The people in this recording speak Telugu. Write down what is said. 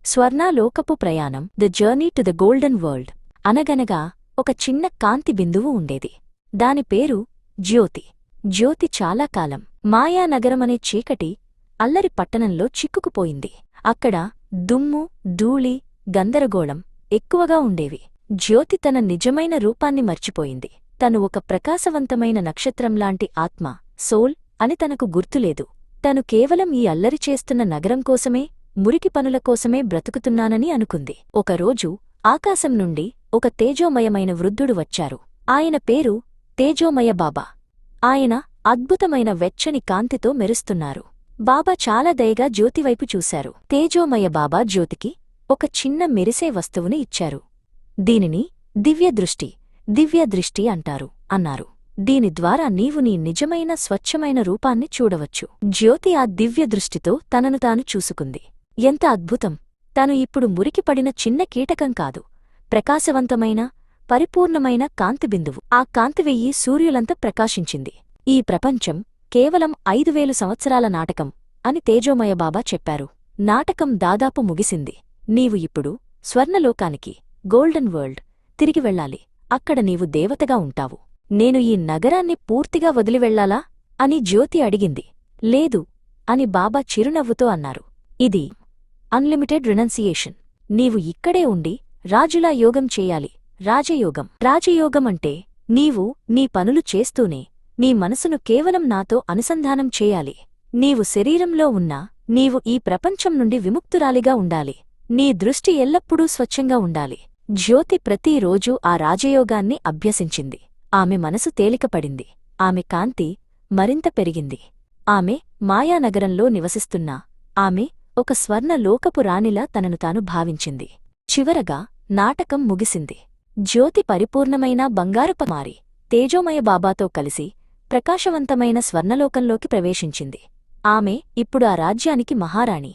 స్వర్ణలోకపు ప్రయాణం the journey to the golden world. అనగనగా ఒక చిన్న కాంతి బిందువు ఉండేది. దాని పేరు జ్యోతి. జ్యోతి చాలా కాలం మాయానగరమనే చీకటి అల్లరి పట్టణంలో చిక్కుకుపోయింది. అక్కడ దుమ్ము, ధూళి, గందరగోళం ఎక్కువగా ఉండేవి. జ్యోతి తన నిజమైన రూపాన్ని మర్చిపోయింది. తను ఒక ప్రకాశవంతమైన నక్షత్రంలాంటి ఆత్మ, సోల్ అని తనకు గుర్తులేదు. తను కేవలం ఈ అల్లరి చేస్తున్న నగరం కోసమే, మురికి పనుల కోసమే బ్రతుకుతున్నానని అనుకుంది. ఒకరోజు ఆకాశం నుండి ఒక తేజోమయమైన వృద్ధుడు వచ్చారు. ఆయన పేరు తేజోమయ బాబా. ఆయన అద్భుతమైన వెచ్చని కాంతితో మెరుస్తున్నారు. బాబా చాలా దయగా జ్యోతివైపు చూశారు. తేజోమయ బాబా జ్యోతికి ఒక చిన్న మెరిసే వస్తువుని ఇచ్చారు. దీనిని దివ్యదృష్టి అంటారు అన్నారు. దీని ద్వారా నీవు నీ నిజమైన స్వచ్ఛమైన రూపాన్ని చూడవచ్చు. జ్యోతి ఆ దివ్యదృష్టితో తనను తాను చూసుకుంది. ఎంత అద్భుతం! తను ఇప్పుడు మురికిపడిన చిన్న కీటకం కాదు, ప్రకాశవంతమైన, పరిపూర్ణమైన కాంతిబిందువు. ఆ కాంతి 1000 సూర్యులంత ప్రకాశించింది. ఈ ప్రపంచం కేవలం 5000 సంవత్సరాల నాటకం అని తేజోమయ బాబా చెప్పారు. నాటకం దాదాపు ముగిసింది. నీవు ఇప్పుడు స్వర్ణలోకానికి, గోల్డెన్ వరల్డ్ తిరిగి వెళ్ళాలి. అక్కడ నీవు దేవతగా ఉంటావు. నేను ఈ నగరాన్ని పూర్తిగా వదిలివెళ్లాలా అని జ్యోతి అడిగింది. లేదు అని బాబా చిరునవ్వుతో అన్నారు. ఇది అన్లిమిటెడ్ రినౌన్సియేషన్. నీవు ఇక్కడే ఉండి రాజులా యోగం చేయాలి. రాజయోగం అంటే నీవు నీ పనులు చేస్తూనే నీ మనసును కేవలం నాతో అనుసంధానం చేయాలి. నీవు శరీరంలో ఉన్నా నీవు ఈ ప్రపంచం నుండి విముక్తురాలిగా ఉండాలి. నీ దృష్టి ఎల్లప్పుడూ స్వచ్ఛంగా ఉండాలి. జ్యోతి ప్రతిరోజూ ఆ రాజయోగాన్ని అభ్యసించింది. ఆమె మనసు తేలికపడింది. ఆమె కాంతి మరింత పెరిగింది. ఆమె మాయానగరంలో నివసిస్తున్నా ఆమె ఒక స్వర్ణలోకపు రాణిలా తనను తాను భావించింది. చివరగా నాటకం ముగిసింది. జ్యోతి పరిపూర్ణమైన బంగారుప మారి తేజోమయ బాబాతో కలిసి ప్రకాశవంతమైన స్వర్ణలోకంలోకి ప్రవేశించింది. ఆమె ఇప్పుడు ఆ రాజ్యానికి మహారాణి.